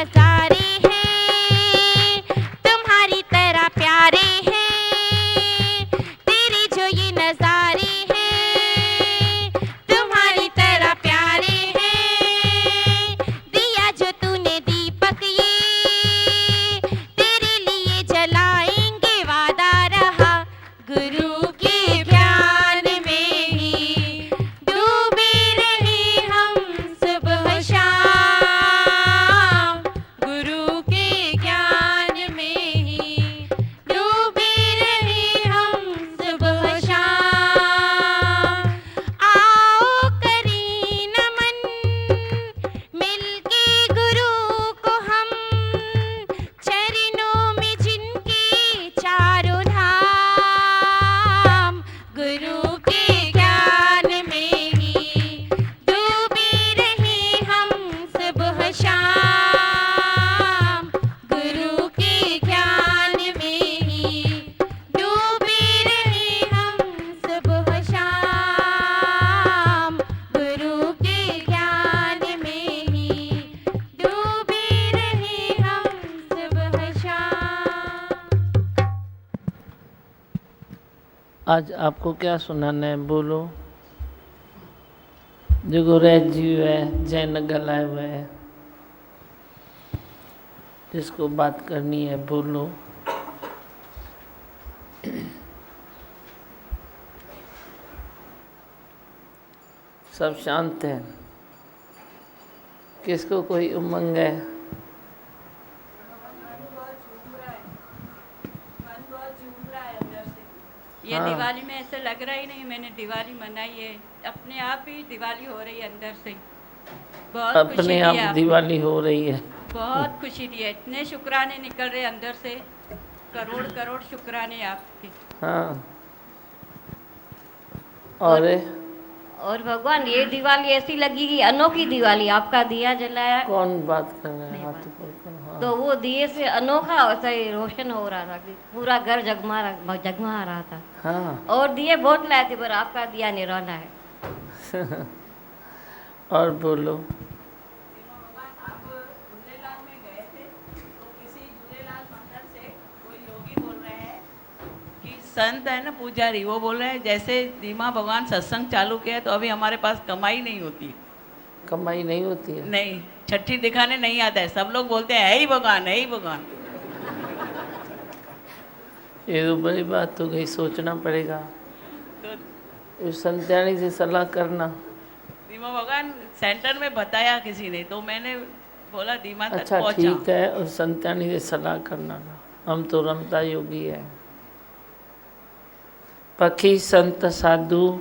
नजारे हैं तुम्हारी तरह प्यारे हैं, तेरे जो ये नजारे हैं तुम्हारी तरह प्यारे हैं। दिया जो तूने दीपक ये तेरे लिए जलाएंगे वादा रहा, गुरु के ध्यान में ही डूबे रहे हम सुबह शाम, गुरु के ज्ञान में ही डूबे रहे हम सुबह शाम। आओ करें नमन मिलके गुरु को हम, चरणों में जिनके चारों धाम, गुरु के ज्ञान में ही डूबे रहे हम सुबह शाम, गुरु के ज्ञान में ही डूबे रहे हम सुबह शाम, गुरु के ज्ञान में ही डूबे रहे हम सुबह शाम। आज आपको क्या सुनाना है, बोलो। जो रह जीव है जैन गलाए हुए है, जिसको बात करनी है बोलो। सब शांत हैं, किसको कोई उमंग है? ये हाँ। दिवाली में ऐसा लग रहा ही नहीं मैंने दिवाली मनाई है, अपने आप ही दिवाली हो रही है अंदर से। बहुत खुशी अपने दी आप आप, दिवाली हो रही है। बहुत खुशी दी है, इतने शुक्राने निकल रहे अंदर से, करोड़ करोड़ शुक्राने आपके। हाँ। और भगवान ये दिवाली ऐसी लगी कि अनोखी दिवाली, आपका दिया जलाया कौन बात कर रहे हैं? हाथ ऊपर करो। हाँ। तो वो दिए से अनोखा ऐसा ही रोशन हो रहा था कि पूरा घर जगमगा रहा था। हाँ। और दिए बहुत लाए थे पर आपका दिया निराला है। और बोलो। आप झूलेलाल में गए थे तो किसी झूलेलाल मंदिर से कोई योगी बोल रहे हैं कि संत है ना पुजारी, वो बोल रहे हैं जैसे दीमा भगवान सत्संग चालू किया है तो अभी हमारे पास कमाई नहीं होती। कमाई नहीं होती है? नहीं, छठी दिखाने नहीं आता है, सब लोग बोलते हैं है ही भगवान, है ही भगवान। ये तो बड़ी बात हो गई, सोचना पड़ेगा। तो उस संत्यानी से सलाह करना। दीमा भगवान सेंटर में बताया किसी ने, तो मैंने बोला दीमा तक अच्छा पहुंचा। ठीक है, उस संत्यानी से सलाह करना। हम तो रमता योगी है। पखी संत साधु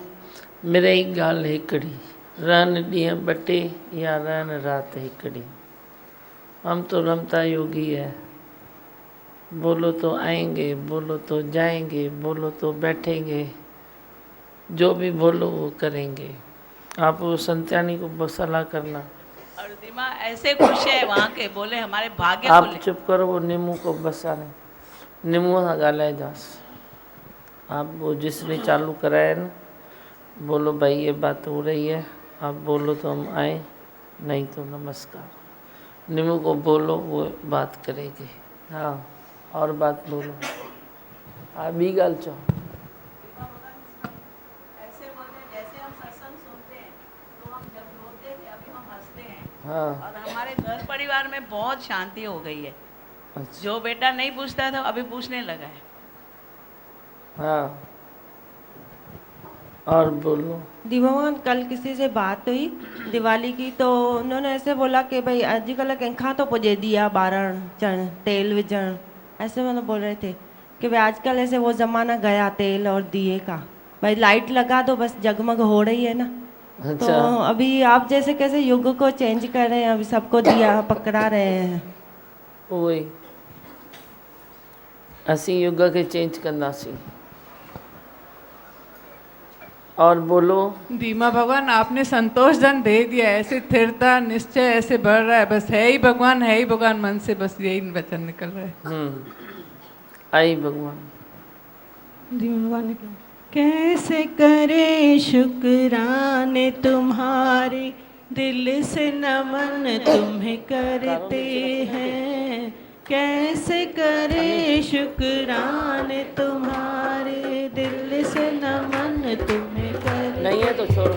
मेरे ही गाल हिकड़ी, रन ॾींहं बटे या रन रात हिकड़ी। हम तो रमता योगी है। बोलो तो आएंगे, बोलो तो जाएंगे, बोलो तो बैठेंगे, जो भी बोलो वो करेंगे। आप वो संत्यानी को सलाह करना। और दीमा ऐसे खुश है वहाँ के, बोले हमारे भाग्य आप खुले। चुप करो, वो नीमू को बसाने, नीमू सां ॻाल्हाए जास। आप वो जिसने चालू कराया ना, बोलो भाई ये बात हो रही है, आप बोलो तो हम आए, नहीं तो नमस्कार। नीमू को बोलो, वो बात करेगी। हाँ, और बात बोलो। हाँ, ॿी ॻाल्हि चओ। ऐसे बोलते जैसे हम सत्संग सुनते हैं तो हम जब रोते थे अभी हम हंसते हैं। हाँ। और हमारे घर परिवार में बहुत शांति हो गई है। अच्छा। जो बेटा नहीं पूछता था अभी पूछने लगा है। हाँ, और बोलो। दीवान कल किसी से बात हुई दिवाली की, तो उन्होंने ऐसे बोला कि भाई अॼुकल्ह कंहिंखां तो पुॼे दिया ॿारण चण तेल विझण, ऐसे मतलब बोल रहे थे कि भाई आजकल ऐसे वो ज़माना गया तेल और दिए का, भाई लाइट लगा दो बस जगमग हो रही है ना। अच्छा। तो अभी आप जैसे कैसे युग को चेंज कर रहे हैं, अभी सबको दिया पकड़ा रहे हैं। उहे असीं युग के चेंज कंदासीं। और बोलो। दीमा भगवान आपने संतोष जन दे दिया, ऐसे स्थिरता निश्चय ऐसे बढ़ रहा है, बस है ही भगवान, है ही भगवान, मन से बस यही वचन निकल रहा है। आई भगवान। दीमा भगवान ने कहा, कैसे करे शुक्राने तुम्हारे दिल से नमन तुम्हें करते हैं, कैसे करे शुक्राने तुम्हारे। दिल से नमन तुम्हें करते, नहीं है तो छोड़ो,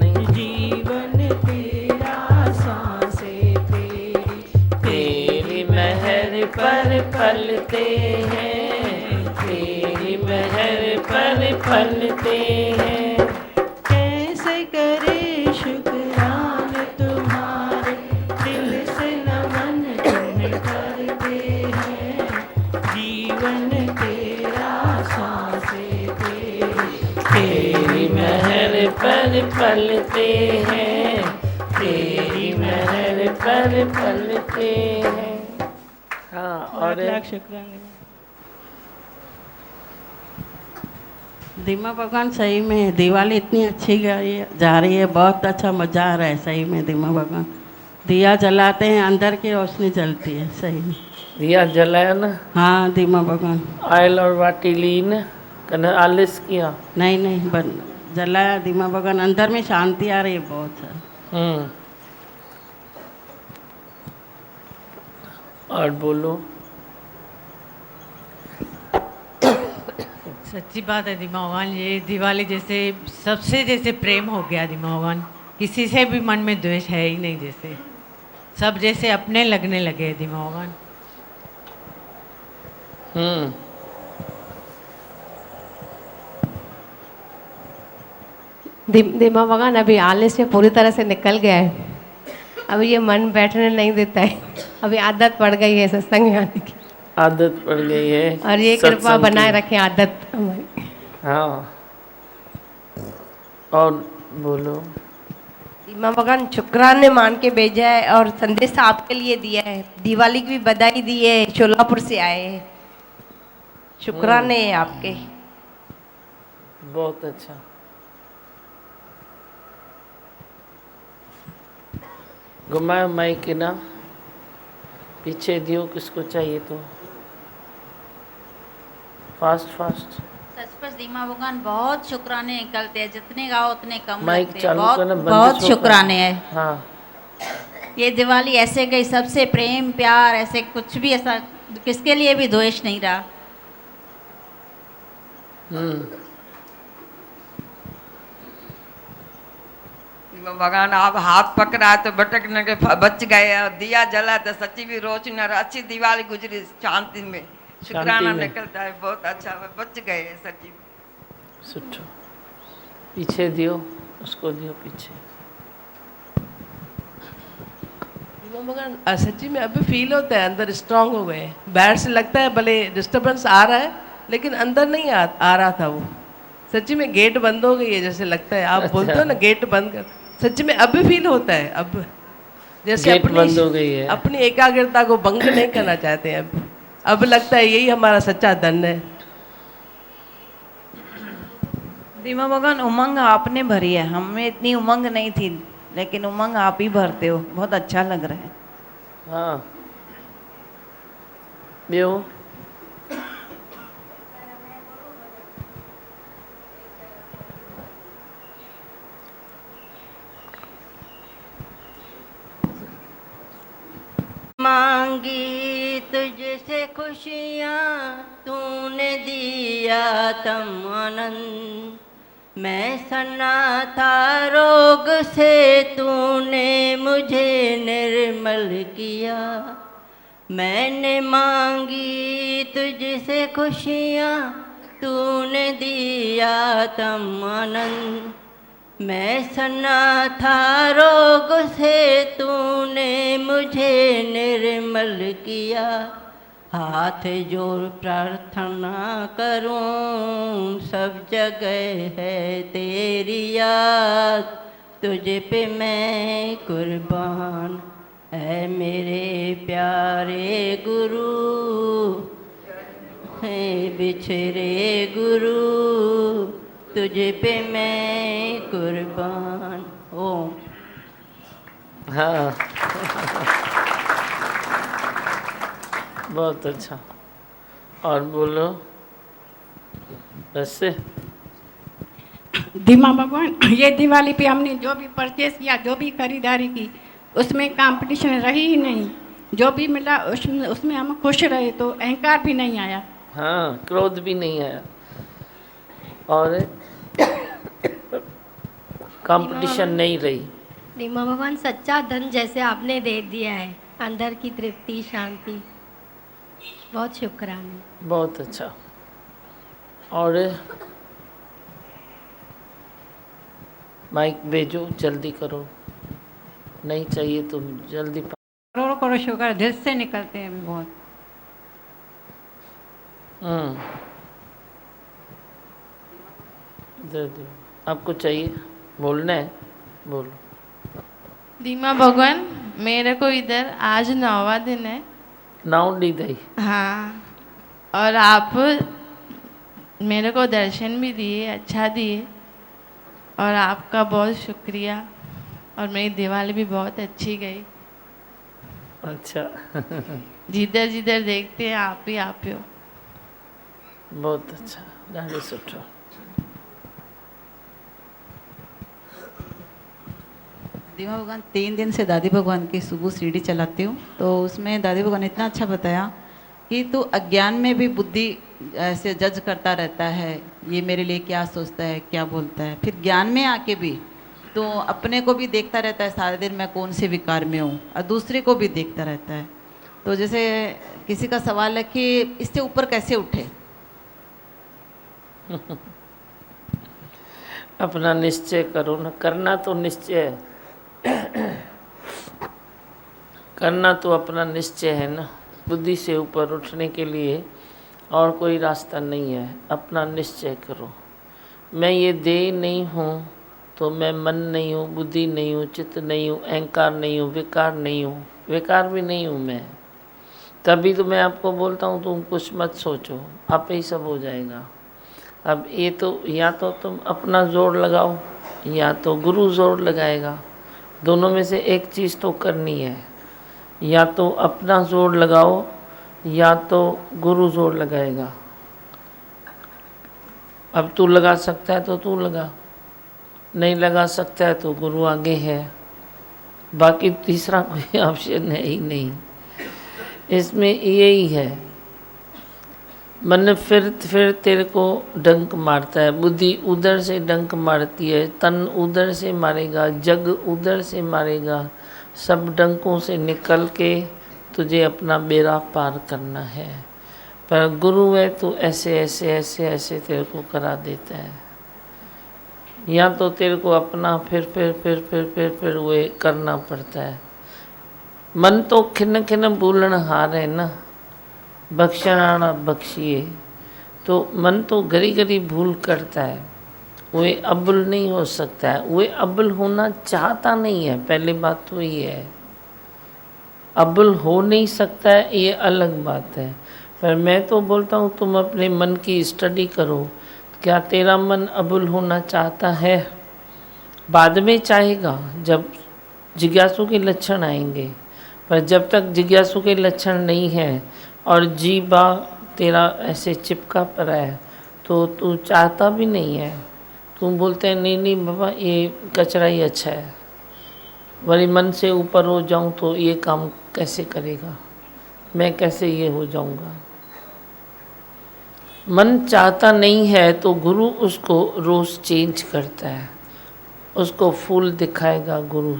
नहीं जीवन तेरा सांसें तेरी, तेरी महर पर पलते हैं, तेरी महर पर पलते हैं। कैसे करे शुक्राने तुम्हारे। दिल से नमन तुम्हें करते हैं, जीवन तेरा सांसें तेरी, तेरी महर पर पलते हैं, तेरी महर पर पलते हैं। हाँ और लाख शुक्राने। दीमा भगवान सही में दिवाली इतनी अच्छी जा रही है, बहुत अच्छा मज़ा आ रहा है सही में। दीमा भगवान दिया जलाते हैं, अंदर की रोशनी जलती है सही में। दिया जलाया ना, हाँ दीमा भगवान। ऑयल और वाटी ली न, कन आलिस किया। नहीं नहीं बन जलाया दीमा भगवान, अंदर में शांति आ रही है बहुत सारी। और बोलो। सच्ची बात है दीमा भगवान, ये दिवाली जैसे सबसे जैसे प्रेम हो गया दीमा भगवान, किसी से भी मन में द्वेष है ही नहीं, जैसे सब जैसे अपने लगने लगे हैं दीमा भगवान। दीमा भगवान अभी आलस से पूरी तरह से निकल गया है, अभी ये मन बैठने नहीं देता है, अभी आदत पड़ गई है सत्संग में आने की, आदत पड़ गई है। और ये कृपा बनाए रखें आदत हमारी। हाँ और बोलो। दीमा भगवान शुक्राने मान के भेजा है और संदेश आपके लिए दिया है, दिवाली की भी बधाई दी है, शोलापुर से आए हैं, शुक्राने हैं आपके। बहुत अच्छा। घुमाओ माइक ना, पीछे दियो किसको चाहिए तो, फास्ट फास्ट। सचपच दीमा भगवान बहुत शुक्राने निकलते हैं, जितने गाओ उतने कम माइक लगते हैं। चालू बहुत करना, बंद बहुत शो शुक्राने है। हाँ ये दिवाली ऐसे गई, सबसे प्रेम प्यार ऐसे कुछ भी ऐसा किसके लिए भी द्वेष नहीं रहा। भगवान आप हाथ पकड़ा तो भटकने के बच गए, और दिया जला तो सच्ची भी रोशनी और अच्छी दिवाली गुजरी शांति में, शुक्राना निकलता है, बहुत अच्छा बच गए सच्ची। सुठो, पीछे दियो, उसको दियो पीछे। भगवान सच्ची में अभी फील होता है अंदर स्ट्रांग हो गए, बाहर से लगता है भले डिस्टर्बेंस आ रहा है लेकिन अंदर नहीं आ रहा था वो। सच्ची में गेट बंद हो गई है जैसे लगता है, आप बोलते हो ना गेट बंद कर, सच्ची में अभी फील होता है अब जैसे गेट बंद हो गई है। अपनी एकाग्रता को भंग नहीं करना चाहते हैं अब लगता है यही हमारा सच्चा धन है। दीमा भगवान उमंग आपने भरी है, हमें इतनी उमंग नहीं थी, लेकिन उमंग आप ही भरते हो, बहुत अच्छा लग रहा है। हाँ बियो मांगी तुझसे खुशियाँ तूने दिया तम आनंद, मैं सना था रोग से तूने मुझे निर्मल किया। मैंने मांगी तुझसे खुशियाँ तूने दिया तम आनंद, मैं सना था रोग से तूने मुझे निर्मल किया। हाथ जोड़ प्रार्थना करूं सब जगह है तेरी याद, तुझे पे मैं कुर्बान है मेरे प्यारे गुरु, है बिछड़े गुरु तुझे पे मैं कुर्बान। ओम। हाँ बहुत अच्छा। और बोलो वैसे दीमा भगवान, ये दिवाली पे हमने जो भी परचेस किया, जो भी खरीदारी की, उसमें कंपटीशन रही ही नहीं। जो भी मिला उसमें उसमें हम खुश रहे, तो अहंकार भी नहीं आया। हाँ, क्रोध भी नहीं आया और कंपटीशन नहीं रही। दीमा भगवान, सच्चा धन जैसे आपने दे दिया है, अंदर की तृप्ति, शांति, बहुत शुक्राने। बहुत अच्छा। और माइक भेजो, जल्दी करो, नहीं चाहिए तो जल्दी। करोड़ करोड़ शुक्र, दिल से निकलते हैं बहुत। दे दो, आपको चाहिए, बोलना है, बोलो। दीमा भगवान, मेरे को इधर आज 9वां दिन है। 9 डी दही। हाँ, और आप मेरे को दर्शन भी दिए, अच्छा दिए, और आपका बहुत शुक्रिया। और मेरी दिवाली भी बहुत अच्छी गई। अच्छा। जिधर जिधर देखते हैं आप ही हो। बहुत अच्छा, ॾाढो सुठो। दीमा भगवान, 3 दिन से दादी भगवान की सुबह सीढ़ी चलाती हूँ, तो उसमें दादी भगवान ने इतना अच्छा बताया कि तू अज्ञान में भी बुद्धि ऐसे जज करता रहता है, ये मेरे लिए क्या सोचता है, क्या बोलता है। फिर ज्ञान में आके भी तो अपने को भी देखता रहता है सारे दिन, मैं कौन से विकार में हूँ, और दूसरे को भी देखता रहता है। तो जैसे किसी का सवाल है कि इससे ऊपर कैसे उठे। अपना निश्चय करो ना, करना तो निश्चय है। करना तो अपना निश्चय है ना। बुद्धि से ऊपर उठने के लिए और कोई रास्ता नहीं है। अपना निश्चय करो, मैं ये देह नहीं हूँ, तो मैं मन नहीं हूँ, बुद्धि नहीं हूँ, चित्त नहीं हूँ, अहंकार नहीं हूँ, विकार नहीं हूँ, विकार भी नहीं हूँ मैं। तभी तो मैं आपको बोलता हूँ तुम कुछ मत सोचो, आप ही सब हो जाएगा। अब ये तो या तो तुम अपना जोर लगाओ या तो गुरु जोर लगाएगा, दोनों में से एक चीज़ तो करनी है। या तो अपना जोर लगाओ या तो गुरु जोर लगाएगा। अब तू लगा सकता है तो तू लगा, नहीं लगा सकता है तो गुरु आगे है, बाकी तीसरा कोई ऑप्शन है ही नहीं। इसमें यही है, मन फिर तेरे को डंक मारता है, बुद्धि उधर से डंक मारती है, तन उधर से मारेगा, जग उधर से मारेगा। सब डंकों से निकल के तुझे अपना बेड़ा पार करना है। पर गुरु है तो ऐसे ऐसे ऐसे ऐसे तेरे को करा देता है। या तो तेरे को अपना फिर वे करना पड़ता है। मन तो खिन खिन भूलन हार है ना, बख्शना बख्शिए। तो मन तो घड़ी घड़ी भूल करता है, वे अब्बल नहीं हो सकता है, वे अब्बल होना चाहता नहीं है। पहली बात तो ये है, अब्बल हो नहीं सकता है, ये अलग बात है। पर मैं तो बोलता हूँ तुम अपने मन की स्टडी करो, क्या तेरा मन अब्बल होना चाहता है? बाद में चाहेगा जब जिज्ञासु के लक्षण आएंगे, पर जब तक जिज्ञासु के लक्षण नहीं है और जीवा तेरा ऐसे चिपका पड़ा है तो तू चाहता भी नहीं है। तुम बोलते हैं नहीं नहीं बाबा ये कचरा ही अच्छा है, वही मन से ऊपर हो जाऊं तो ये काम कैसे करेगा, मैं कैसे ये हो जाऊंगा। मन चाहता नहीं है तो गुरु उसको रोज़ चेंज करता है। उसको फूल दिखाएगा गुरु,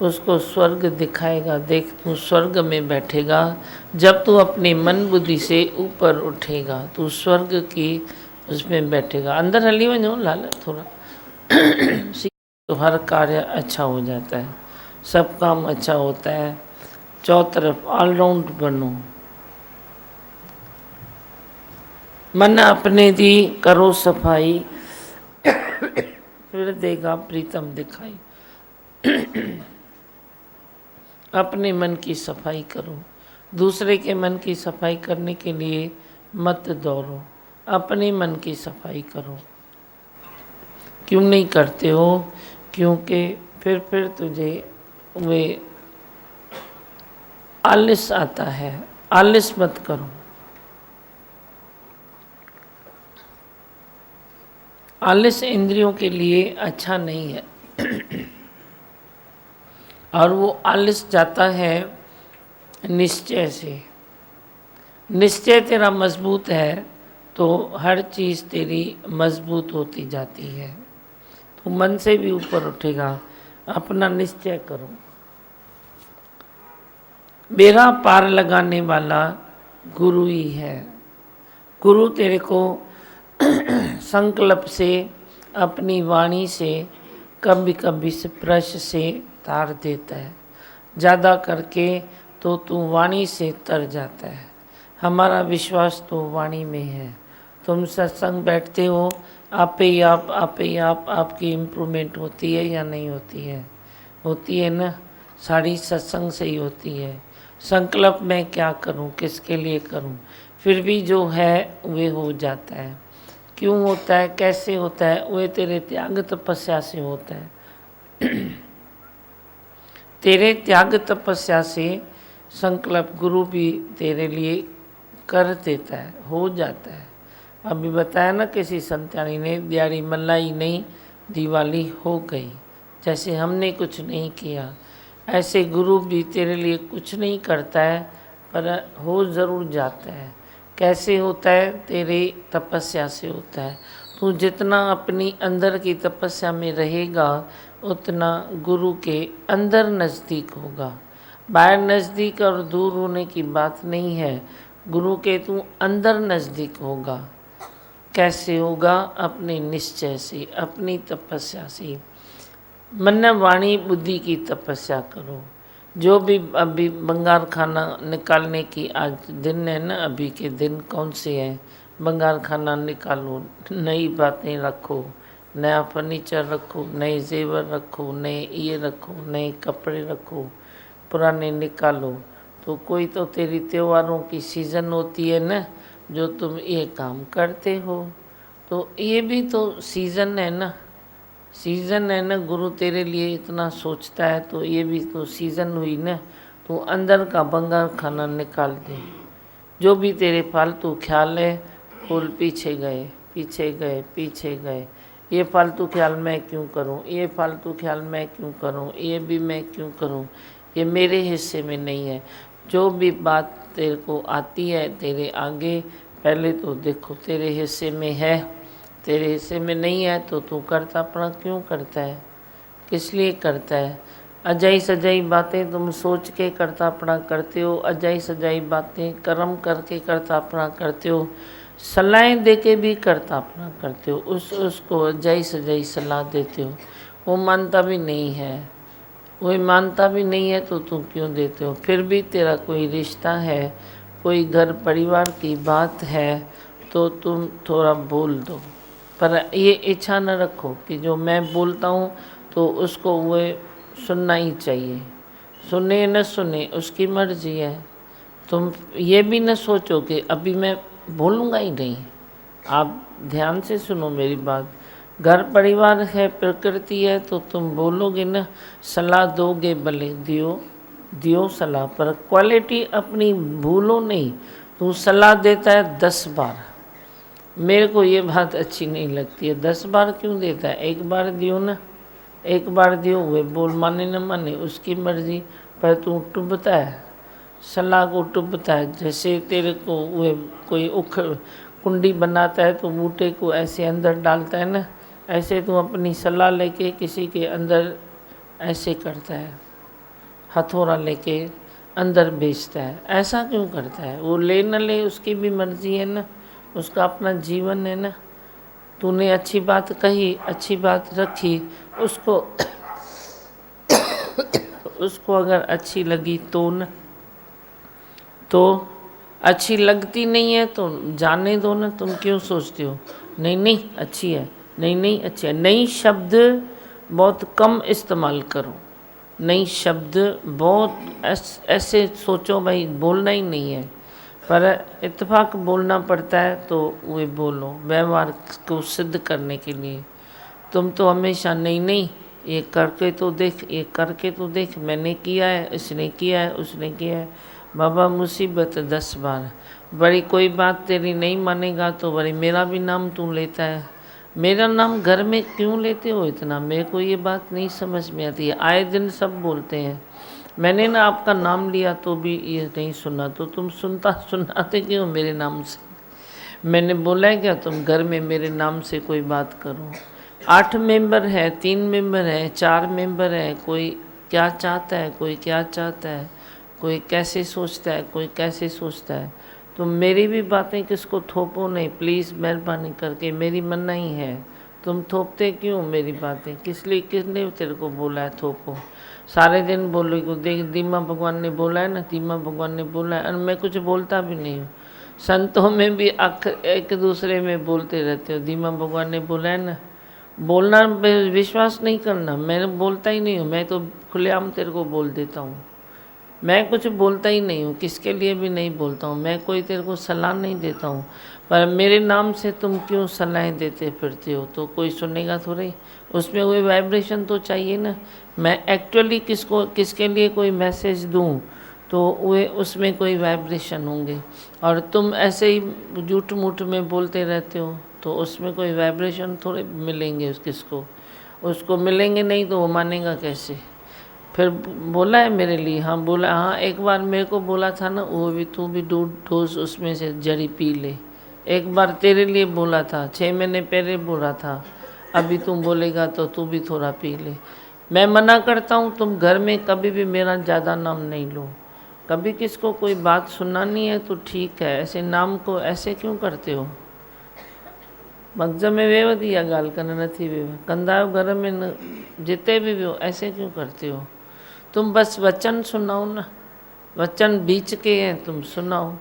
उसको स्वर्ग दिखाएगा, देख तू स्वर्ग में बैठेगा। जब तू अपने मन बुद्धि से ऊपर उठेगा तू स्वर्ग की उसमें बैठेगा। अंदर हली वञो लाल थोड़ा तो हर कार्य अच्छा हो जाता है, सब काम अच्छा होता है। चौतरफ ऑलराउंड बनो। मन अपने दी करो सफाई, फिर देगा प्रीतम दिखाई। अपने मन की सफाई करो, दूसरे के मन की सफाई करने के लिए मत दौड़ो, अपने मन की सफाई करो। क्यों नहीं करते हो? क्योंकि फिर तुझे वे आलस आता है। आलस मत करो। आलस इंद्रियों के लिए अच्छा नहीं है और वो आलस जाता है निश्चय से। निश्चय तेरा मजबूत है तो हर चीज़ तेरी मजबूत होती जाती है। तो मन से भी ऊपर उठेगा। अपना निश्चय करो। बेड़ा पार लगाने वाला गुरु ही है। गुरु तेरे को संकल्प से, अपनी वाणी से, कभी कभी स्पर्श से तार देता है। ज़्यादा करके तो तू वाणी से तर जाता है। हमारा विश्वास तो वाणी में है। तुम सत्संग बैठते हो, आपे ही आप आपकी इम्प्रूवमेंट होती है या नहीं होती है? होती है ना। सारी सत्संग से ही होती है। संकल्प मैं क्या करूं, किसके लिए करूं, फिर भी जो है वे हो जाता है। क्यों होता है, कैसे होता है? वे तेरे त्याग तपस्या से होता है। तेरे त्याग तपस्या से संकल्प गुरु भी तेरे लिए कर देता है, हो जाता है। अभी बताया ना किसी संतानी ने, दिहाड़ी मलाई नहीं दिवाली हो गई। जैसे हमने कुछ नहीं किया, ऐसे गुरु भी तेरे लिए कुछ नहीं करता है पर हो ज़रूर जाता है। कैसे होता है? तेरे तपस्या से होता है। तू जितना अपनी अंदर की तपस्या में रहेगा उतना गुरु के अंदर नज़दीक होगा। बाहर नज़दीक और दूर होने की बात नहीं है, गुरु के तू अंदर नज़दीक होगा। कैसे होगा? अपने निश्चय से, अपनी तपस्या से। मन वाणी बुद्धि की तपस्या करो। जो भी अभी बंगार खाना निकालने की आज दिन है ना, अभी के दिन कौन से हैं? बंगार खाना निकालो, नई बातें रखो, नया फर्नीचर रखो, नए जेवर रखो, नए ये रखो, नए कपड़े रखो, पुराने निकालो। तो कोई तो तेरी त्योहारों की सीज़न होती है ना, जो तुम ये काम करते हो, तो ये भी तो सीज़न है ना। सीज़न है ना, गुरु तेरे लिए इतना सोचता है तो ये भी तो सीज़न हुई ना। तो अंदर का बंगार खाना निकाल दे। जो भी तेरे फालतू ख्याल है, फूल पीछे गए, पीछे गए, पीछे गए। ये फालतू ख्याल मैं क्यों करूं, ये फालतू ख्याल मैं क्यों करूं, ये भी मैं क्यों करूं, ये मेरे हिस्से में नहीं है। जो भी बात तेरे को आती है तेरे आगे, पहले तो देखो तेरे हिस्से में है। तेरे हिस्से में नहीं है तो तू करता अपना क्यों करता है? किस लिए करता है? अजाई सजाई बातें तुम सोच के करता अपना करते हो, अजाई सजाई बातें कर्म करके करता अपना करते हो, सलाहें दे के भी करता अपना करते हो, उसको अजाई सजाई सलाह देते हो। वो मानता भी नहीं है, वो मानता भी नहीं है तो तुम क्यों देते हो? फिर भी तेरा कोई रिश्ता है, कोई घर परिवार की बात है तो तुम थोड़ा बोल दो। पर ये इच्छा न रखो कि जो मैं बोलता हूँ तो उसको वो सुनना ही चाहिए। सुने न सुने उसकी मर्जी है। तुम ये भी न सोचो कि अभी मैं बोलूँगा ही नहीं। आप ध्यान से सुनो मेरी बात। घर परिवार है, प्रकृति है, तो तुम बोलोगे न, सलाह दोगे भले दियो सलाह, पर क्वालिटी अपनी भूलो नहीं। तू सलाह देता है 10 बार, मेरे को ये बात अच्छी नहीं लगती है। 10 बार क्यों देता है? एक बार दियो ना, एक बार दियो, वे बोल माने न माने उसकी मर्जी। पर तू टुभता है, सलाह को टुभता है। जैसे तेरे को वे कोई कुंडी बनाता है तो बूटे को ऐसे अंदर डालता है ना, ऐसे तू अपनी सलाह लेके किसी के अंदर ऐसे करता है, हथौड़ा लेके अंदर बेचता है। ऐसा क्यों करता है? वो ले न ले उसकी भी मर्जी है ना, उसका अपना जीवन है ना। तूने अच्छी बात कही, अच्छी बात रखी, उसको अगर अच्छी लगी तो न, तो अच्छी लगती नहीं है तो जाने दो ना। तुम क्यों सोचते हो नहीं नहीं अच्छी है, नहीं नहीं अच्छी है? नई शब्द बहुत कम इस्तेमाल करो। नई शब्द बहुत ऐसे सोचो भाई बोलना ही नहीं है, पर इत्तेफाक बोलना पड़ता है तो वे बोलो व्यवहार को सिद्ध करने के लिए। तुम तो हमेशा नहीं नहीं ये करके तो देख, ये करके तो देख, मैंने किया है, इसने किया है, उसने किया है। बाबा मुसीबत 10 बार। बड़ी कोई बात तेरी नहीं मानेगा तो बड़ी मेरा भी नाम तू लेता है। मेरा नाम घर में क्यों लेते हो इतना, मेरे को ये बात नहीं समझ में आती है। आए दिन सब बोलते हैं, मैंने ना आपका नाम लिया तो भी ये नहीं सुना, तो तुम सुनाते क्यों मेरे नाम से? मैंने बोला है क्या तुम घर में मेरे नाम से कोई बात करो? 8 मेंबर हैं, 3 मेंबर हैं, 4 मेंबर हैं, कोई क्या चाहता है, कोई क्या चाहता है, कोई कैसे सोचता है, कोई कैसे सोचता है। तो मेरी भी बातें किसको थोपो नहीं प्लीज़, मेहरबानी करके, मेरी मनाही है। तुम थोपते क्यों मेरी बातें? किसने तेरे को बोला है थोपो? सारे दिन बोलो को देख, दीमा भगवान ने बोला है ना, दीमा भगवान ने बोला है, और मैं कुछ बोलता भी नहीं हूँ। संतों में भी एक दूसरे में बोलते रहते हो, दीमा भगवान ने बोला है ना। बोलना विश्वास नहीं करना, मैं बोलता ही नहीं हूँ, मैं तो खुलेआम तेरे को बोल देता हूँ। मैं कुछ बोलता ही नहीं हूँ, किसके लिए भी नहीं बोलता हूँ, मैं कोई तेरे को सलाह नहीं देता हूँ। पर मेरे नाम से तुम क्यों सलाहें देते फिरते हो? तो कोई सुनेगा थोड़ी, उसमें कोई वाइब्रेशन तो चाहिए ना। मैं एक्चुअली किसके लिए कोई मैसेज दूँ तो वे उसमें कोई वाइब्रेशन होंगे, और तुम ऐसे ही झूठ मूठ में बोलते रहते हो तो उसमें कोई वाइब्रेशन थोड़े मिलेंगे। उसको मिलेंगे नहीं तो वो मानेगा कैसे? फिर बोला है मेरे लिए, हाँ बोला, हाँ एक बार मेरे को बोला था ना, वो भी तू भी 2 डोज उसमें से जड़ी पी ले। एक बार तेरे लिए बोला था, 6 महीने पहले बोला था, अभी तुम बोलेगा तो तू भी थोड़ा पी ले। मैं मना करता हूँ, तुम घर में कभी भी मेरा ज़्यादा नाम नहीं लो। कभी किसको कोई बात सुनानी है तो ठीक है, ऐसे नाम को ऐसे क्यों करते हो? मगज में वेव दिया गाल करना नहीं वेव कंदायो घर में न, जिते भी हो ऐसे क्यों करते हो? तुम बस वचन सुनाओ ना, वचन बीच के हैं, तुम सुनाओ।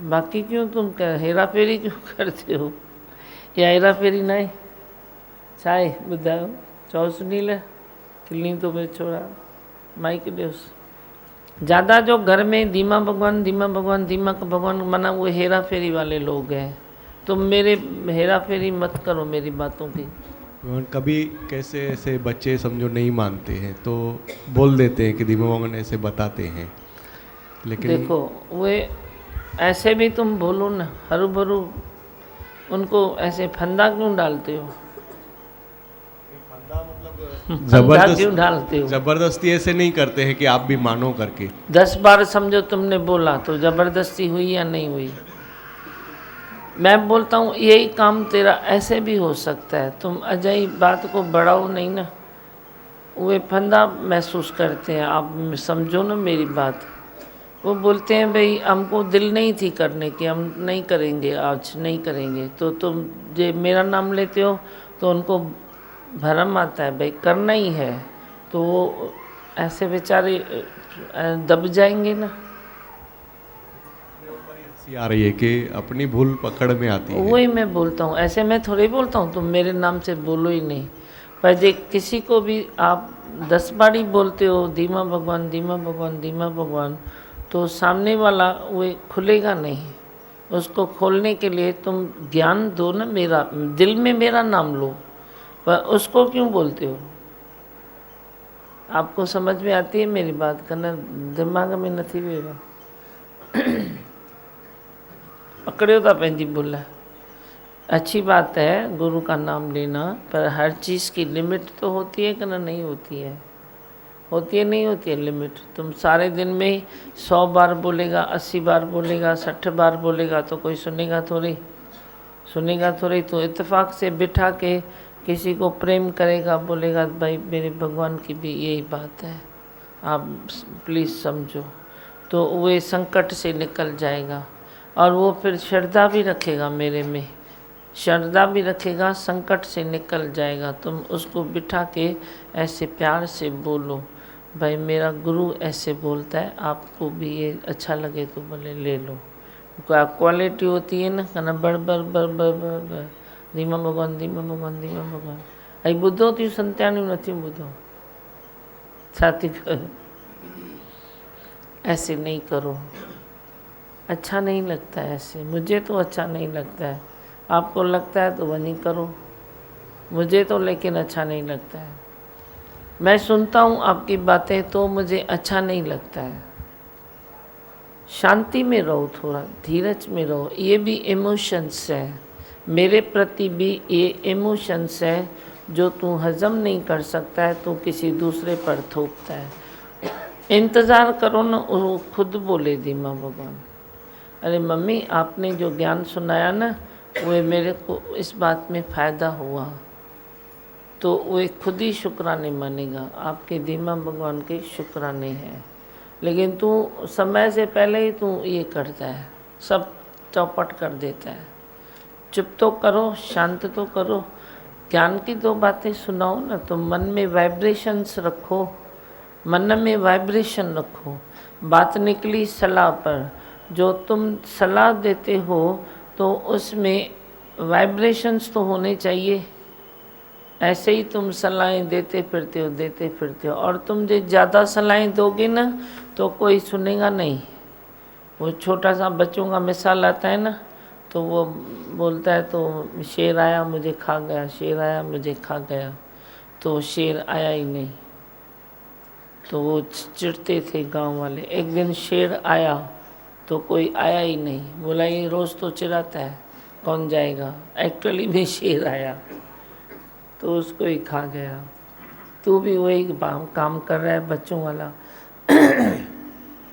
बाकी क्यों तुम हेरा फेरी क्यों करते हो? या हेरा फेरी नहीं छाए बुधायो चौ सुनी ले खिलनी तो मैं छोड़ा माइक दियोस। ज़्यादा जो घर में दीमा भगवान दीमक भगवान मना वो हेरा फेरी वाले लोग हैं। तुम मेरे हेरा फेरी मत करो मेरी बातों की। कभी कैसे ऐसे बच्चे समझो नहीं मानते हैं तो बोल देते हैं कि दीमा भगवान ऐसे बताते हैं, लेकिन देखो वे ऐसे भी तुम बोलो ना, हरू भरू उनको ऐसे फंदा क्यों डालते हो? जबरदस्ती ऐसे नहीं करते हैं कि आप भी मानो करके। 10 बार समझो तुमने बोला तो जबरदस्ती हुई या नहीं हुई? मैं बोलता हूँ यही काम तेरा ऐसे भी हो सकता है। तुम अजय बात को बढ़ाओ नहीं ना, वे फंदा महसूस करते हैं। आप समझो ना मेरी बात। वो बोलते हैं भाई हमको दिल नहीं थी करने की, हम नहीं करेंगे, आज नहीं करेंगे। तो तुम जो मेरा नाम लेते हो तो उनको भरम आता है भाई करना ही है, तो वो ऐसे बेचारे दब जाएंगे ना। आ रही है कि अपनी भूल पकड़ में आती है। वही मैं बोलता हूँ, ऐसे मैं थोड़ी बोलता हूँ तुम मेरे नाम से बोलो ही नहीं। पर जे किसी को भी आप 10 बार ही बोलते हो दीमा भगवान दीमा भगवान दीमा भगवान, तो सामने वाला वो खुलेगा नहीं। उसको खोलने के लिए तुम ज्ञान दो ना, मेरा दिल में मेरा नाम लो, पर उसको क्यों बोलते हो? आपको समझ में आती है मेरी बात करना, दिमाग में नहीं वेगा पकड़ो था पंहिंजी भूल। अच्छी बात है गुरु का नाम लेना, पर हर चीज़ की लिमिट तो होती है कि ना नहीं होती है? होती है नहीं होती है लिमिट? तुम सारे दिन में 100 बार बोलेगा, 80 बार बोलेगा, 60 बार बोलेगा तो कोई सुनेगा थोड़ी? सुनेगा थोड़ी। तो इत्तेफाक से बिठा के किसी को प्रेम करेगा, बोलेगा भाई मेरे भगवान की भी यही बात है, आप प्लीज़ समझो, तो वो संकट से निकल जाएगा। और वो फिर श्रद्धा भी रखेगा मेरे में, श्रद्धा भी रखेगा, संकट से निकल जाएगा। तुम उसको बिठा के ऐसे प्यार से बोलो भाई मेरा गुरु ऐसे बोलता है, आपको भी ये अच्छा लगे तो बोले ले लो। क्वालिटी होती है ना, कहना बड़ बड़ बड़ बड़ बड़ बड़ धीमा भगवान धीमा भगवान धीमा भगवान। अई ॿुधो थी संत्यानियूं नथी ॿुधो, छा थी करो? ऐसे नहीं करो, अच्छा नहीं लगता है ऐसे। मुझे तो अच्छा नहीं लगता है, आपको लगता है तो वही करो, मुझे तो लेकिन अच्छा नहीं लगता है। मैं सुनता हूँ आपकी बातें तो मुझे अच्छा नहीं लगता है। शांति में रहो, थोड़ा धीरज में रहो। ये भी इमोशंस हैं, मेरे प्रति भी ये इमोशंस है जो तू हजम नहीं कर सकता है, तू किसी दूसरे पर थोपता है। इंतज़ार करो ना, वो खुद बोले दीमा भगवान, अरे मम्मी आपने जो ज्ञान सुनाया ना वो मेरे को इस बात में फ़ायदा हुआ, तो वो एक खुद ही शुक्राने मानेगा। आपके दीमा भगवान के शुक्राने हैं। लेकिन तू समय से पहले ही तू ये करता है, सब चौपट कर देता है। चुप तो करो, शांत तो करो, ज्ञान की दो बातें सुनाओ ना। तो मन में वाइब्रेशंस रखो, मन में वाइब्रेशन रखो। बात निकली सलाह पर, जो तुम सलाह देते हो तो उसमें वाइब्रेशंस तो होने चाहिए। ऐसे ही तुम सलाहें देते फिरते हो और तुम जो ज़्यादा सलाहें दोगे ना तो कोई सुनेगा नहीं। वो छोटा सा बच्चों का मिसाल आता है ना, तो वो बोलता है तो शेर आया मुझे खा गया, शेर आया मुझे खा गया, तो शेर आया ही नहीं। तो वो चिढ़ते थे गांव वाले। एक दिन शेर आया तो कोई आया ही नहीं। बोला ये रोज़ तो चिढ़ाता है, कौन जाएगा। एक्चुअली में शेर आया तो उसको ही खा गया। तू भी वही काम कर रहा है बच्चों वाला।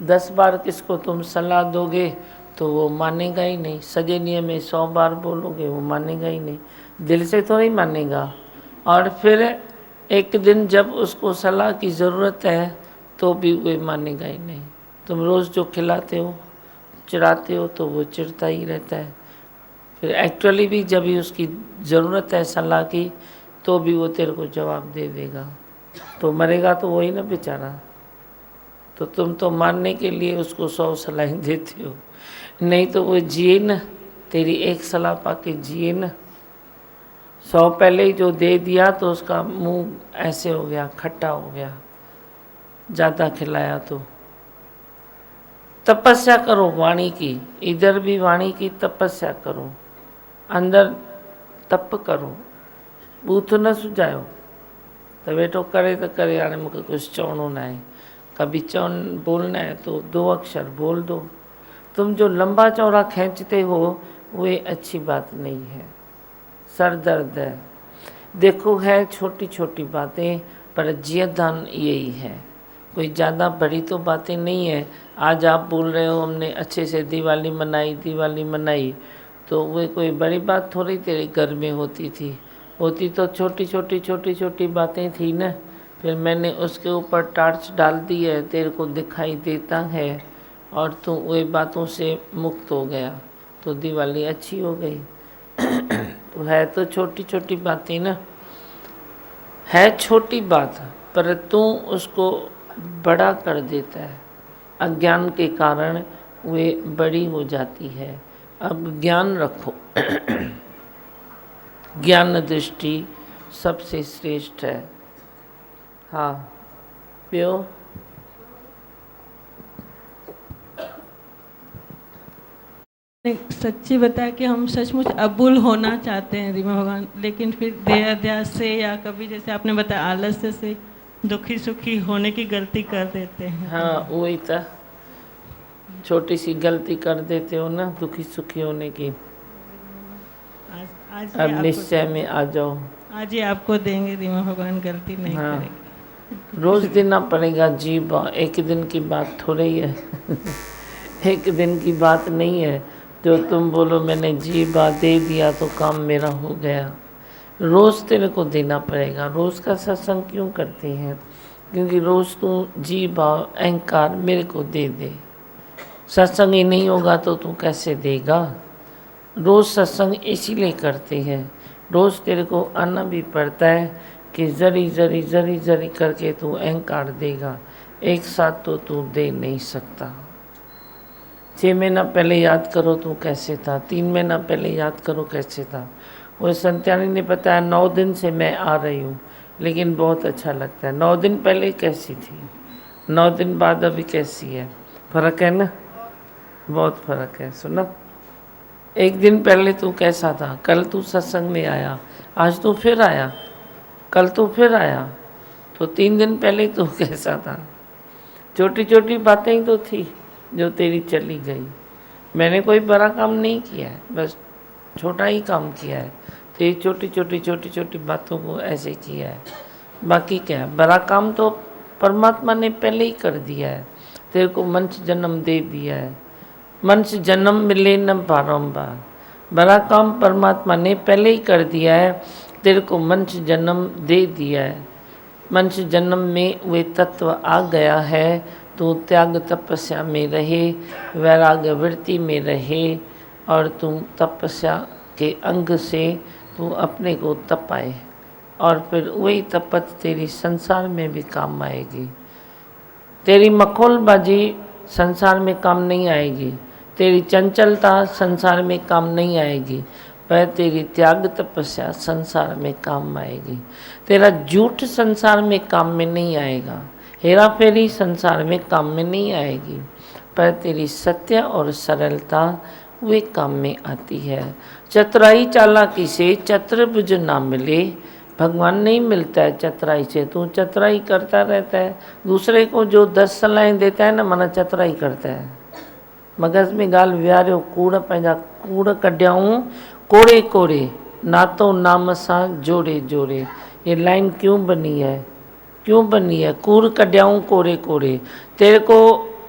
10 बार किसको तुम सलाह दोगे तो वो मानेगा ही नहीं। सजे नियम में 100 बार बोलोगे वो मानेगा ही नहीं, दिल से तो नहीं मानेगा। और फिर एक दिन जब उसको सलाह की ज़रूरत है तो भी वो मानेगा ही नहीं। तुम रोज़ जो खिलाते हो चिढ़ाते हो तो वो चिढ़ता ही रहता है। फिर एक्चुअली भी जब भी उसकी ज़रूरत है सलाह की तो भी वो तेरे को जवाब दे देगा, तो मरेगा तो वही ना बेचारा। तो तुम तो मारने के लिए उसको 100 सलाहें देते हो, नहीं तो वो जिए ना, तेरी एक सलाह पाके जिए ना। 100 पहले ही जो दे दिया तो उसका मुंह ऐसे हो गया, खट्टा हो गया, ज़्यादा खिलाया तो। तपस्या करो वाणी की, इधर भी वाणी की तपस्या करो, अंदर तप करो, बूथ न सुझायो। तो बेटो करे तो करे, हाणे मूंखे कुछ चवणो ना है, कभी बोलना है तो 2 अक्षर बोल दो। तुम जो लंबा चौड़ा खींचते हो वो अच्छी बात नहीं है, सर दर्द है। देखो है छोटी छोटी बातें पर जियदान यही है, कोई ज़्यादा बड़ी तो बातें नहीं है। आज आप बोल रहे हो हमने अच्छे से दिवाली मनाई, तो वो कोई बड़ी बात थोड़ी तेरे घर में होती थी। होती तो छोटी छोटी बातें थी ना। फिर मैंने उसके ऊपर टार्च डाल दी है, तेरे को दिखाई देता है और तू वही बातों से मुक्त हो गया, तो दिवाली अच्छी हो गई। तो है तो छोटी छोटी बातें ना, है छोटी बात पर तू उसको बड़ा कर देता है। अज्ञान के कारण वे बड़ी हो जाती है। अब ज्ञान रखो। ज्ञान दृष्टि सबसे श्रेष्ठ है। हाँ पियो। सच्ची बताया कि हम सचमुच अबुल होना चाहते हैं रीमा भगवान, लेकिन फिर देहाध्यास से या कभी जैसे आपने बताया आलस्य से दुखी सुखी होने की गलती कर देते हैं। हाँ वही था, छोटी सी गलती कर देते हो ना दुखी सुखी होने की। आज अब निश्चय में आ जाओ। आज ही आपको देंगे रीमा भगवान, गलती नहीं हाँ, करेंगे। रोज देना पड़ेगा जी बा, एक दिन की बात थोड़ी है। एक दिन की बात नहीं है जो तुम बोलो मैंने जी बा दे दिया तो काम मेरा हो गया। रोज़ तेरे को देना पड़ेगा। रोज़ का सत्संग क्यों करते हैं? क्योंकि रोज़ तू जी बा अहंकार मेरे को दे दे। सत्संग ही नहीं होगा तो तू कैसे देगा? रोज़ सत्संग इसीलिए करते हैं, रोज़ तेरे को आना भी पड़ता है कि जरी जरी जरी जरी करके तू अहंकार देगा, एक साथ तो तू दे नहीं सकता। 6 महीना पहले याद करो तू कैसे था, 3 महीना पहले याद करो कैसे था। वो संत्यानी ने बताया 9 दिन से मैं आ रही हूँ लेकिन बहुत अच्छा लगता है। 9 दिन पहले कैसी थी, 9 दिन बाद अभी कैसी है, फ़र्क है ना, बहुत फ़र्क है। सुनो, एक दिन पहले तू कैसा था, कल तू सत्संग में आया, आज तू फिर आया, कल तू फिर आया, तो 3 दिन पहले तू कैसा था? छोटी छोटी बातें ही तो थी जो तेरी चली गई। मैंने कोई बड़ा काम नहीं किया है, बस छोटा ही काम किया है, तो ये छोटी छोटी छोटी छोटी बातों को ऐसे किया है। बाकी क्या है, बड़ा काम तो परमात्मा ने पहले ही कर दिया है। तेरे को मनुष्य जन्म दे दिया है, मनुष्य जन्म मिले न बारंबार। बड़ा काम परमात्मा ने पहले ही कर दिया है, तेरे को मनुष्य जन्म दे दिया है। मनुष्य जन्म में वे तत्व आ गया है, तो त्याग तपस्या में रहे, वैराग्य वृत्ति में रहे, और तुम तपस्या के अंग से तू अपने को तपाए, और फिर वही तपत तेरी संसार में भी काम आएगी। तेरी मखौलबाजी संसार में काम नहीं आएगी, तेरी चंचलता संसार में काम नहीं आएगी, पर तेरी त्याग तपस्या संसार में काम आएगी। तेरा झूठ संसार में काम में नहीं आएगा, हेरा फेरी संसार में काम में नहीं आएगी, पर तेरी सत्य और सरलता वे काम में आती है। चतुराई चालाकी से चतुर्भुज ना मिले, भगवान नहीं मिलता है चतुराई से। तू चतुराई करता रहता है, दूसरे को जो 10 सलाहें देता है ना, माना चतुराई करता है। मगज में गाल विहारियो कूड़ पंहिंजा कूड़ कढियाऊं कोड़े कोड़े, नातो नाम सां जोड़े जोड़े। ये लाइन क्यों बनी है, क्यों बनी है? कूड़ कढियाऊं कोड़े कोड़े। तेरे को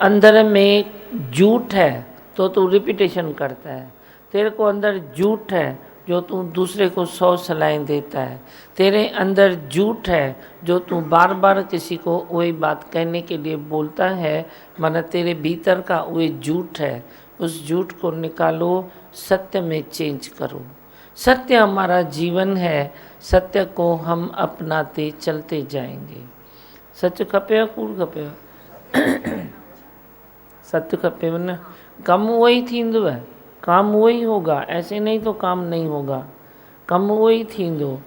अंदर में झूठ है तो तू रिपीटेशन करता है, तेरे को अंदर झूठ है जो तू दूसरे को 100 सलाहें देता है, तेरे अंदर झूठ है जो तू बार बार किसी को वही बात कहने के लिए बोलता है, माना तेरे भीतर का वही झूठ है। उस झूठ को निकालो, सत्य में चेंज करो। सत्य हमारा जीवन है, सत्य को हम अपनाते चलते जाएंगे। सच खपे कूड़ खपे सत्य खपे न, कम वही थींदो है, काम वही होगा। ऐसे नहीं तो काम नहीं होगा, कम वही थींदो।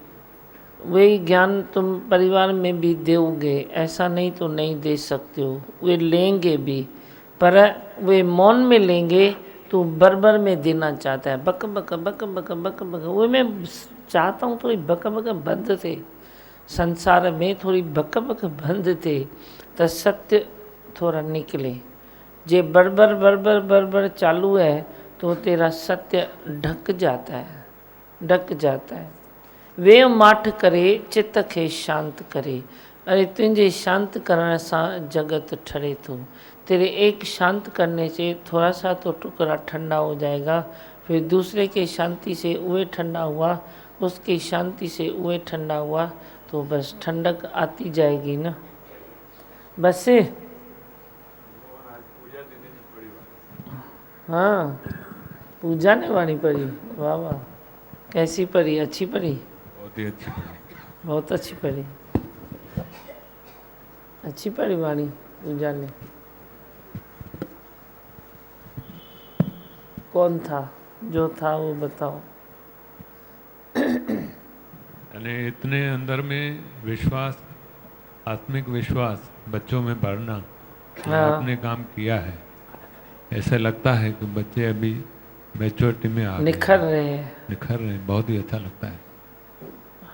वही ज्ञान तुम परिवार में भी दोगे, ऐसा नहीं तो नहीं दे सकते हो। वे लेंगे भी, पर वे मौन में लेंगे तो बरबर में देना चाहता है। बक बक बक बक बक बक, वो मैं चाहता हूँ थोड़ी बक बक बंद थे संसार में, थोड़ी बक बक बंद थे तो सत्य थोड़ा निकले। जे बरबर बरबर बरबर चालू है तो तेरा सत्य ढक जाता है, ढक जाता है। वे माठ करे चित्त खे शांत करे। अरे तुझे शांत करने से जगत ठरे तो, तेरे एक शांत करने से थोड़ा सा तो टुकड़ा ठंडा हो जाएगा, फिर दूसरे के शांति से वह ठंडा हुआ, उसकी शांति से वह ठंडा हुआ, तो बस ठंडक आती जाएगी ना। बस हाँ, पूजा ने वाणी पढ़ी, वाह वाह, कैसी पढ़ी? अच्छी पढ़ी, बहुत ही अच्छी पढ़ी, बहुत अच्छी पढ़ी, अच्छी पढ़ी वाणी पूजा ने। कौन था जो था वो बताओ। यानी इतने अंदर में विश्वास, आत्मिक विश्वास बच्चों में बढ़ना, हाँ। आपने काम किया है। ऐसा लगता है कि बच्चे अभी मैच्योरिटी में आ निखर रहे हैं, निखर रहे हैं, बहुत ही अच्छा लगता है।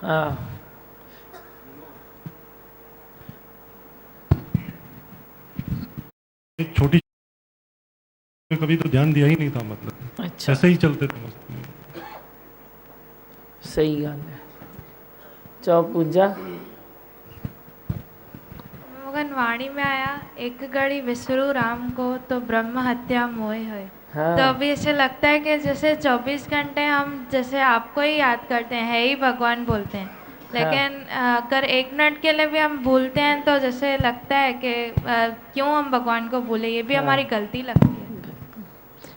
हाँ, छोटी कभी तो ध्यान दिया ही नहीं था, मतलब अच्छा, ऐसे ही चलते थे मस्त। सही गाल है। चौ पूजा मगन वाणी में आया, एक घड़ी विसरू राम को तो ब्रह्म हत्या मोह है। हाँ। तो अभी ऐसे लगता है कि जैसे 24 घंटे हम जैसे आपको ही याद करते हैं, है ही भगवान बोलते हैं, लेकिन अगर 1 मिनट के लिए भी हम भूलते हैं तो जैसे लगता है कि क्यों हम भगवान को भूले, ये भी हमारी गलती लगती है।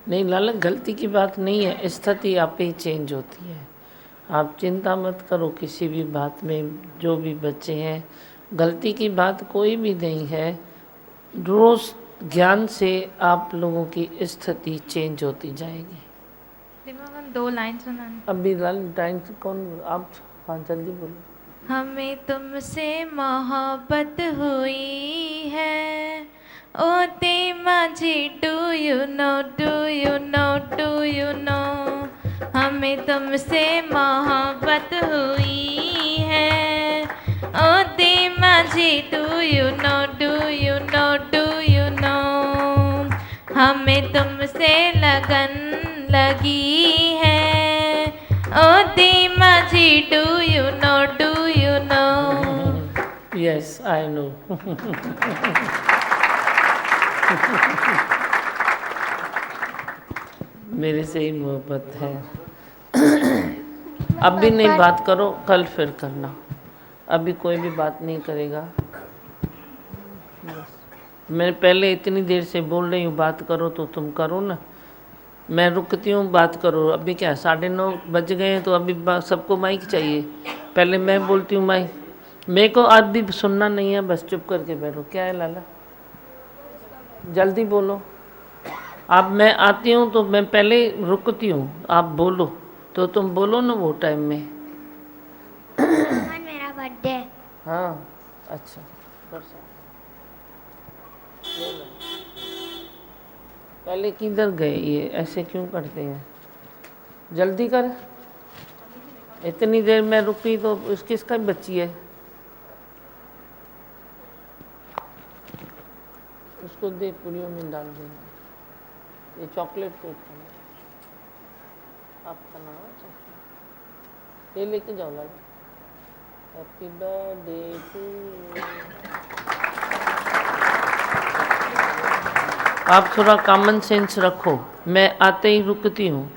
नहीं लाला, गलती की बात नहीं है, स्थिति आप ही चेंज होती है। आप चिंता मत करो किसी भी बात में। जो भी बच्चे हैं, गलती की बात कोई भी नहीं है। रोज ज्ञान से आप लोगों की स्थिति चेंज होती जाएगी। दिमाग 2 लाइन सुनाना। अभी लाइन कौन? आप हाँ जल्दी बोलो। हमें तुमसे मोहब्बत हुई है, ओ ते माझी, do you know, do you know, do you know. हमें तुमसे मोहब्बत हुई है, ओ ते माझी, do you know, do you know, do you know. हमें तुमसे लगन लगी है, Oh Dima ji, do you know, do you know? Yes, I know. मेरे से ही मोहब्बत है। अब भी नहीं बात करो, कल फिर करना। अभी कोई भी बात नहीं करेगा। मैं पहले इतनी देर से बोल रही हूँ बात करो तो तुम करो ना। मैं रुकती हूँ, बात करो। अभी क्या 9:30 बज गए हैं तो अभी सबको माइक चाहिए। पहले मैं बोलती हूँ माइक। मेरे को आज भी सुनना नहीं है, बस चुप करके बैठो। क्या है लाला, जल्दी बोलो। अब मैं आती हूँ तो मैं पहले रुकती हूँ, आप बोलो तो तुम बोलो ना वो टाइम में। मेरा बर्थडे। हाँ अच्छा, पहले किधर गए ये, ऐसे क्यों करते हैं? जल्दी कर। इतनी देर में रुकी तो किसका बच्ची है? उसको दे, पूरियों में डाल देना। ये चॉकलेट को खाना, आप खाना चॉकलेट। ये लेके जाओ लाला। Happy birthday to you. आप थोड़ा कॉमन सेंस रखो। मैं आते ही रुकती हूँ,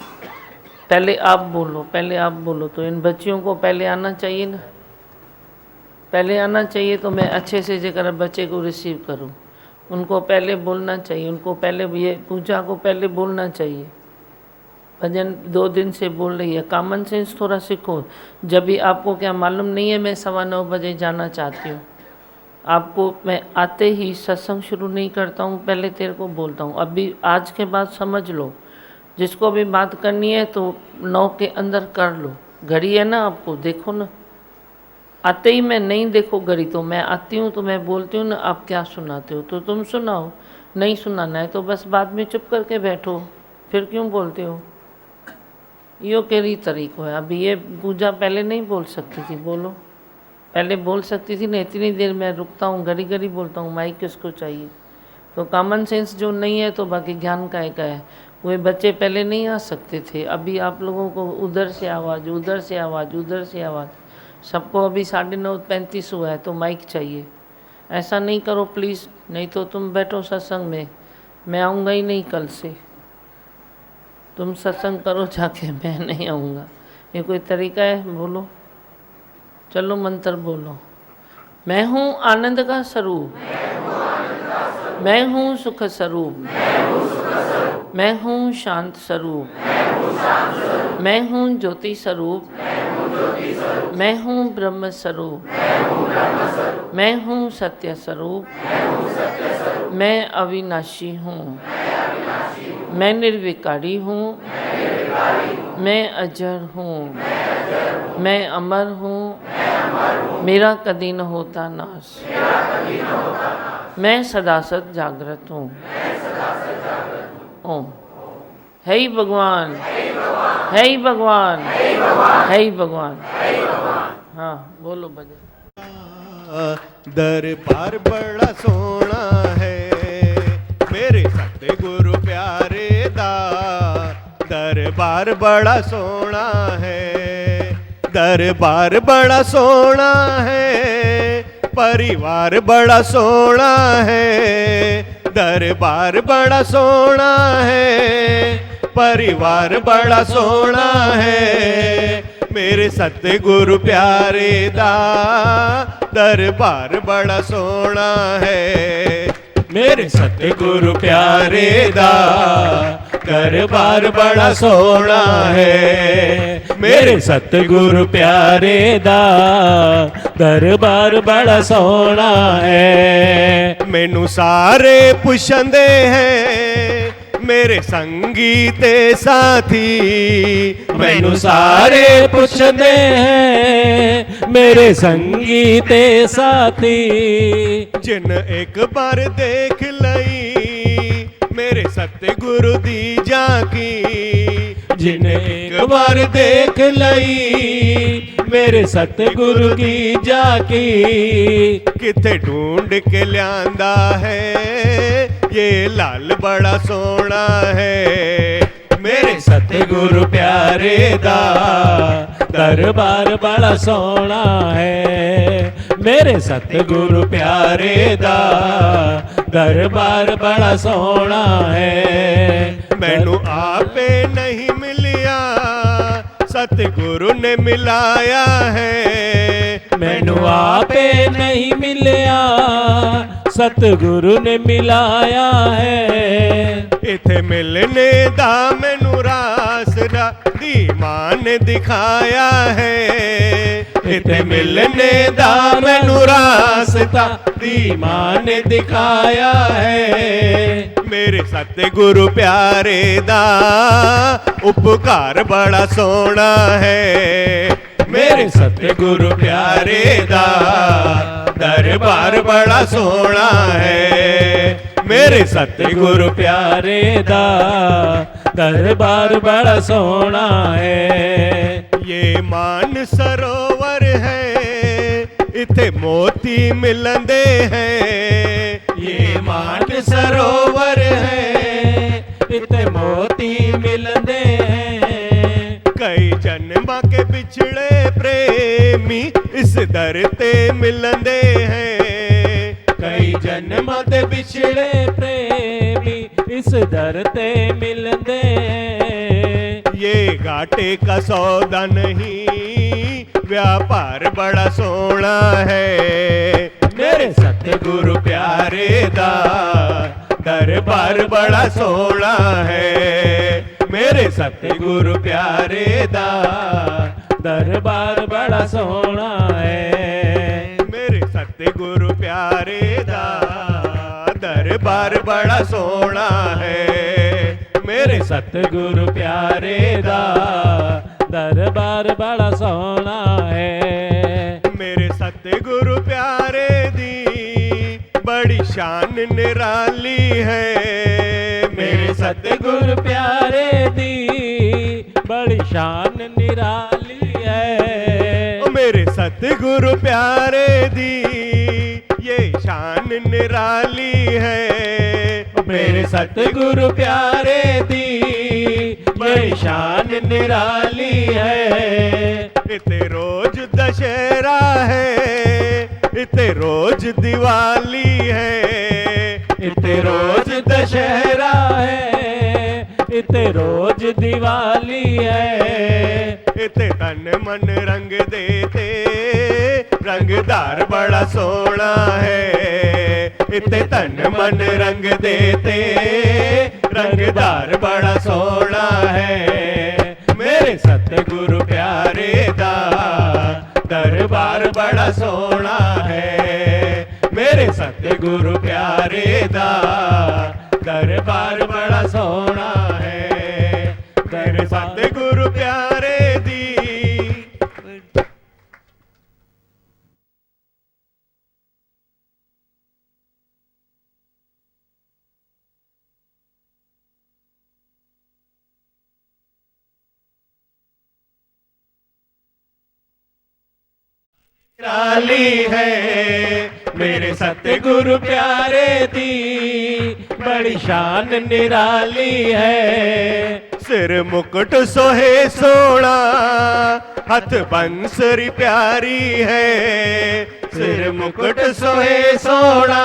पहले आप बोलो, पहले आप बोलो। तो इन बच्चियों को पहले आना चाहिए ना, पहले आना चाहिए तो मैं अच्छे से जगह बच्चे को रिसीव करूँ। उनको पहले बोलना चाहिए, उनको पहले ये पूजा को पहले बोलना चाहिए। भजन 2 दिन से बोल रही है, कॉमन सेंस थोड़ा सीखो। जब भी आपको क्या मालूम नहीं है, मैं 9:15 बजे जाना चाहती हूँ। आपको मैं आते ही सत्संग शुरू नहीं करता हूँ, पहले तेरे को बोलता हूँ। अभी आज के बाद समझ लो, जिसको भी बात करनी है तो 9 के अंदर कर लो। घड़ी है ना, आपको देखो ना। आते ही मैं नहीं देखो घड़ी, तो मैं आती हूँ तो मैं बोलती हूँ ना, आप क्या सुनाते हो तो तुम सुनाओ। नहीं सुनाना है तो बस बाद में चुप करके बैठो, फिर क्यों बोलते हो? यो केरी तरीको है। अभी ये पूजा पहले नहीं बोल सकती थी, बोलो। पहले बोल सकती थी ना। इतनी देर मैं रुकता हूँ, घड़ी घड़ी बोलता हूँ, माइक किसको चाहिए? तो कॉमन सेंस जो नहीं है तो बाकी ज्ञान का है। वो बच्चे पहले नहीं आ सकते थे, अभी आप लोगों को उधर से आवाज़, उधर से आवाज़, उधर से आवाज़, सबको अभी 9:35 हुआ है तो माइक चाहिए। ऐसा नहीं करो प्लीज़, नहीं तो तुम बैठो सत्संग में, मैं आऊँगा ही नहीं कल से। तुम सत्संग करो जाके, मैं नहीं आऊँगा। ये कोई तरीका है? बोलो, चलो मंत्र बोलो। मैं हूँ आनंद का स्वरूप, मैं हूँ सुख स्वरूप, मैं हूँ शांत स्वरूप, मैं हूँ ज्योति स्वरूप, मैं हूँ ब्रह्म स्वरूप, मैं हूँ सत्य स्वरूप, मैं अविनाशी हूँ, मैं निर्विकारी हूँ, मैं अजर हूँ, मैं अमर हूँ, मेरा कदी न होता नाश, मैं सदा सत जागृत हूँ। ओम। है ही भगवान, है ही भगवान, है ही भगवान। हाँ बोलो भजन। दरबार बड़ा सोना है मेरे सतगुरु प्यारे दा। दरबार बड़ा सोना है, दरबार बड़ा सोना है, परिवार बड़ा सोना है। दरबार बड़ा सोना है, परिवार बड़ा सोना है, मेरे सतगुरु प्यारे दा। दरबार बड़ा सोना है, मेरे सतगुरु प्यारे दा। दरबार बड़ा सोना है, मेरे सतगुरु प्यारे दा। दरबार बड़ा सोना है। मैनू सारे पुछंदे हैं मेरे संगी ते साथी, मैनू सारे पुछदे हैं मेरे संगी ते साथी। जिन एक बार देख लई मेरे सतगुरु दी झांकी, जिन एक बार देख लई मेरे सतगुरु की झांकी। किथे ढूंढ के लियांदा है ये लाल बड़ा सोना है, मेरे सतगुरु प्यारे दा दरबार बड़ा सोना है। मेरे सतगुरु प्यारे दा दरबार बड़ा सोना है। मैनू आपे नहीं मिलिया सतगुरु ने मिलाया है। मैनू आपे नहीं मिलिया सतगुरु ने मिलाया है। इथे मिलने दा मैनू रासरा धीमा ने दिखाया है। इथे मिलने दा मैनू रास्ता धीमा ने दिखाया है। मेरे सतगुरु प्यारे दा उपकार बड़ा सोना है। मेरे सतगुरु प्यारे दा दरबार बड़ा सोना है। मेरे सतगुरु प्यारे दा दरबार बड़ा सोना है। ये मान सरोवर है इथे मोती मिलंदे हैं। ये मान सरोवर है इथे मोती मिलंदे हैं। कई जन्मां के बिछड़े प्रेमी इस दर ते मिलंदे हैं। कई जन्मां ते बिछड़े प्रेमी इस दर ते मिलंदे हैं। ये घाटे का सौदा नहीं व्यापार बड़ा सोना है। मेरे सतगुरु प्यारे दा दरबार बड़ा सोना है। मेरे सतगुरु प्यारे दा दरबार बड़ा सोना है। मेरे सतगुरु प्यारे दा दरबार बड़ा सोना है। मेरे सतगुरु प्यारे दा दरबार बड़ा सोना है। मेरे सतगुरु प्यारे दी बड़ी शान निराली है। मेरे सतगुरु प्यारे दी बड़ी शान निराली है। मेरे सतगुरु प्यारे दी ये शान निराली है। मेरे सतगुरु प्यारे दी ये शान निराली है। इते रोज दशहरा है इते रोज दिवाली है। इते रोज दशहरा है इते रोज दिवाली है। इते तन मन रंग देते रंगदार बड़ा सोना है। इते तन मन रंग देते रंगदार बड़ा सोना है। मेरे सतगुरु प्यारे दा दरबार बड़ा सोना है। मेरे सतगुरु प्यारे दा दरबार बड़ा सोना है। मेरे सतगुरु प्यारे दी निराली है। मेरे सतगुरु प्यारे दी बड़ी शान निराली है। सिर मुकुट सोहे सोना हथ बंसरी प्यारी है। सिर मुकुट सोहे सोना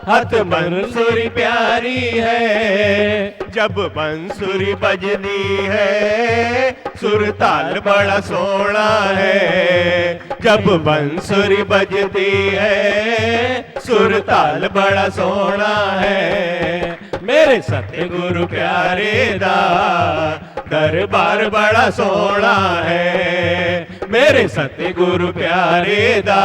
हथ बंसुरी प्यारी है। जब बंसुरी बजती है सुर ताल बड़ा सोना है। जब बंसुरी बजती है सुर ताल बड़ा सोना है। मेरे सतगुरु प्यारे दा दरबार बड़ा सोना है। मेरे सतगुरु प्यारे दा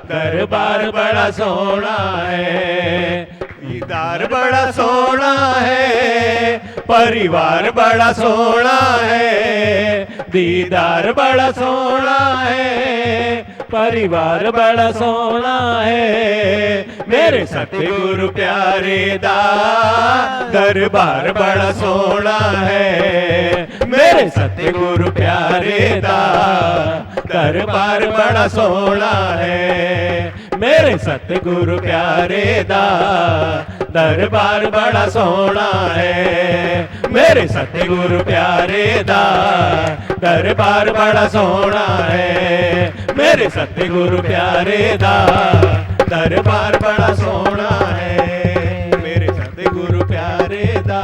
दरबार बड़ा सोना है। दीदार बड़ा सोना है परिवार बड़ा सोना है। दीदार बड़ा सोना है परिवार बड़ा सोना है। मेरे सतगुरु प्यारे दा दरबार बड़ा सोना है। मेरे सतगुरु प्यारे दा दरबार बड़ा सोना है। मेरे सतगुरु प्यारे दा दरबार बड़ा सोहना है। मेरे सतगुरु प्यारे दा दरबार बड़ा सोहना है। मेरे सतगुरु प्यारे दा दरबार बड़ा सोहना है। मेरे सतगुरु प्यारे दा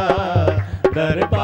दरबार